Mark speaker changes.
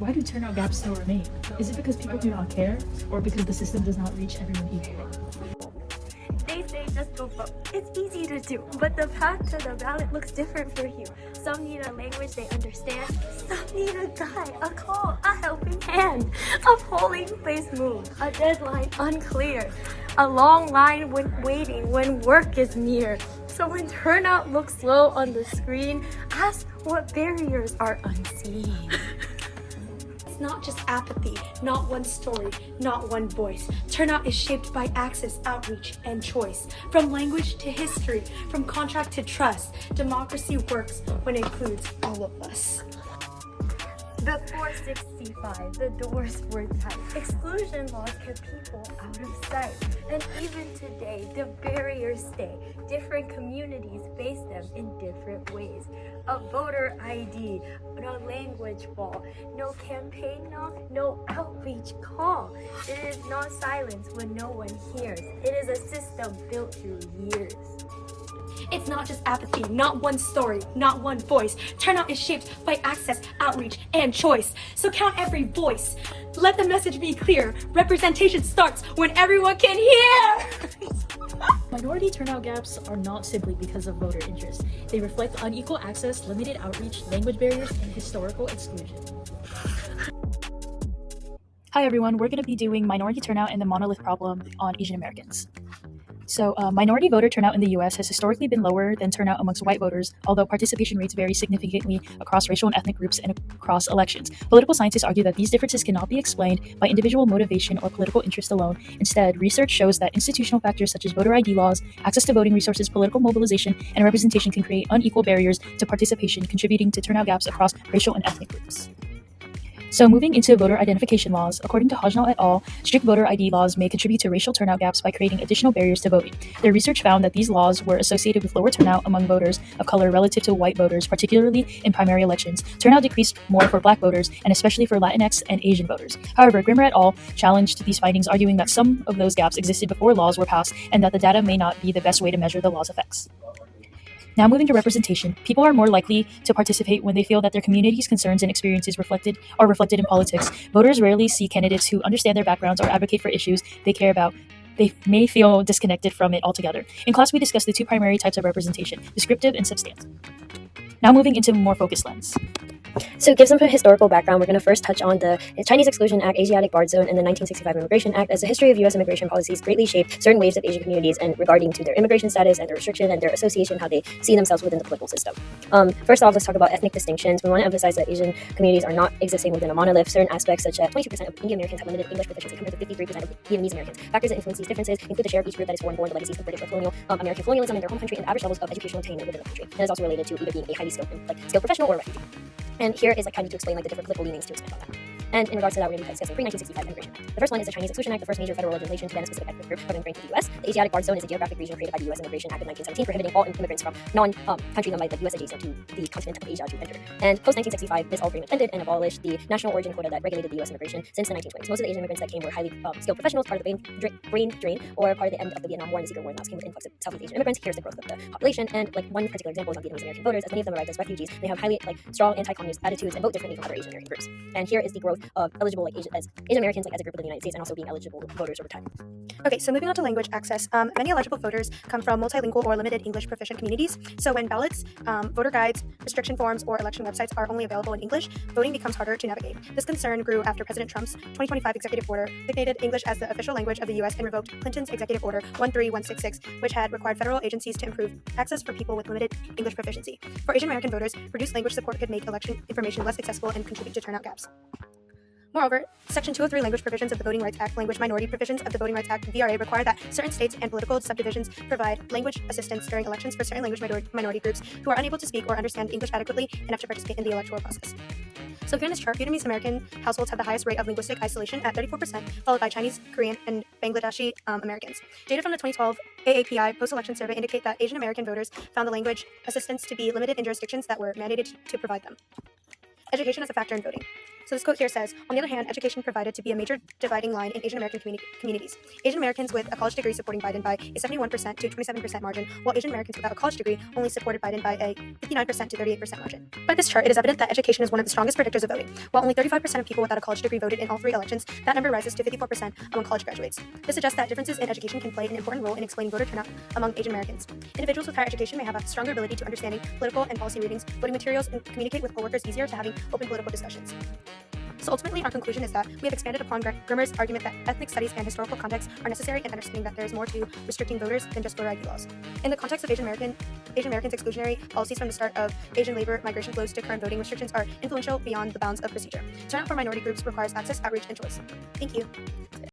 Speaker 1: Why do turnout gaps still remain? Is it because people do not care, or because the system does not reach everyone equally?
Speaker 2: They say just go vote. It's easy to do, but the path to the ballot looks different for you. Some need a language they understand. Some need a guide, a call, a helping hand, a polling place move, a deadline unclear, a long line when waiting when work is near. So when turnout looks low on the screen, ask what barriers are unseen.
Speaker 3: It's not just apathy, not one story, not one voice. Turnout is shaped by access, outreach, and choice. From language to history, from contract to trust, democracy works when it includes all of us.
Speaker 2: Before 65, the doors were tight. Exclusion laws kept people out of sight. And even today, the barriers stay. Different communities face them in different ways. A voter ID, no language wall, no campaign knock, no outreach call. It is not silence when no one hears. It is a system built through years.
Speaker 3: It's not just apathy, not one story, not one voice. Turnout is shaped by access, outreach, and choice. So count every voice. Let the message be clear. Representation starts when everyone can hear.
Speaker 1: Minority turnout gaps are not simply because of voter interest. They reflect unequal access, limited outreach, language barriers, and historical exclusion.
Speaker 4: Hi everyone, we're going to be doing minority turnout and the monolith problem on Asian Americans. So, minority voter turnout in the US has historically been lower than turnout amongst white voters, although participation rates vary significantly across racial and ethnic groups and across elections. Political scientists argue that these differences cannot be explained by individual motivation or political interest alone. Instead, research shows that institutional factors such as voter ID laws, access to voting resources, political mobilization, and representation can create unequal barriers to participation, contributing to turnout gaps across racial and ethnic groups. So moving into voter identification laws, according to Hajnal et al., strict voter ID laws may contribute to racial turnout gaps by creating additional barriers to voting. Their research found that these laws were associated with lower turnout among voters of color relative to white voters, particularly in primary elections. Turnout decreased more for black voters, and especially for Latinx and Asian voters. However, Grimmer et al. Challenged these findings, arguing that some of those gaps existed before laws were passed, and that the data may not be the best way to measure the law's effects. Now moving to representation, people are more likely to participate when they feel that their community's concerns and experiences are reflected in politics. Voters rarely see candidates who understand their backgrounds or advocate for issues they care about. They may feel disconnected from it altogether. In class, we discussed the two primary types of representation, descriptive and substantive. Now moving into a more focused lens.
Speaker 5: So to give some historical background, we're going to first touch on the Chinese Exclusion Act, Asiatic Barred Zone, and the 1965 Immigration Act, as the history of U.S. immigration policies greatly shaped certain waves of Asian communities and regarding to their immigration status and their restriction and their association, how they see themselves within the political system. First off, let's talk about ethnic distinctions. We want to emphasize that Asian communities are not existing within a monolith. Certain aspects, such as 22% of Indian Americans have limited English proficiency compared to 53% of Vietnamese Americans. Factors that influence these differences include the share of each group that is foreign-born, the legacies of British or colonial American colonialism in their home country, and the average levels of educational attainment within the country. And it's also related to either being a highly skilled professional or a refugee. And here is kind of to explain the different political leanings to expand on that. And in regards to that, we're going to be discussing pre-1965 Immigration Act. The first one is the Chinese Exclusion Act, the first major federal legislation to ban a specific ethnic group from immigrating to the U.S. The Asiatic Barred Zone is a geographic region created by the U.S. Immigration Act of 1917, prohibiting all immigrants from non-countries owned by the U.S. adjacent to the continent of Asia to enter. And post-1965, this all pretty much ended and abolished the national origin quota that regulated the U.S. immigration since the 1920s. Most of the Asian immigrants that came were highly skilled professionals, part of the brain drain, or part of the end of the Vietnam War and the Secret War, and that came with influx of Southeast Asian immigrants. Here's the growth of the population, and one particular example is on Vietnamese American voters, as many of them arrived as refugees. They have highly strong anti-communist attitudes and vote differently from other Asian American groups. And here is the growth of eligible Asian Americans as a group within the United States, and also being eligible voters over time.
Speaker 6: Okay, so moving on to language access. Many eligible voters come from multilingual or limited English proficient communities. So when ballots, voter guides, restriction forms, or election websites are only available in English, voting becomes harder to navigate. This concern grew after President Trump's 2025 executive order designated English as the official language of the U.S. and revoked Clinton's executive order 13166, which had required federal agencies to improve access for people with limited English proficiency. For Asian American voters, reduced language support could make election information less accessible and contribute to turnout gaps. Moreover, Section 203 language provisions of the Voting Rights Act, language minority provisions of the Voting Rights Act, VRA, require that certain states and political subdivisions provide language assistance during elections for certain language minority groups who are unable to speak or understand English adequately enough to participate in the electoral process. So here in this chart, Vietnamese American households have the highest rate of linguistic isolation at 34%, followed by Chinese, Korean, and Bangladeshi Americans. Data from the 2012 AAPI post-election survey indicate that Asian American voters found the language assistance to be limited in jurisdictions that were mandated to provide them. Education as a factor in voting. So this quote here says, on the other hand, education provided to be a major dividing line in Asian American communities. Asian Americans with a college degree supporting Biden by a 71% to 27% margin, while Asian Americans without a college degree only supported Biden by a 59% to 38% margin. By this chart, it is evident that education is one of the strongest predictors of voting. While only 35% of people without a college degree voted in all three elections, that number rises to 54% among college graduates. This suggests that differences in education can play an important role in explaining voter turnout among Asian Americans. Individuals with higher education may have a stronger ability to understanding political and policy readings, voting materials, and communicate with coworkers easier to having open political discussions. So ultimately, our conclusion is that we have expanded upon Grimmer's argument that ethnic studies and historical context are necessary in understanding that there is more to restricting voters than just voter ID laws. In the context of Asian Americans' exclusionary policies from the start of Asian labor migration flows to current voting restrictions are influential beyond the bounds of procedure. Turnout for minority groups requires access, outreach, and choice. Thank you.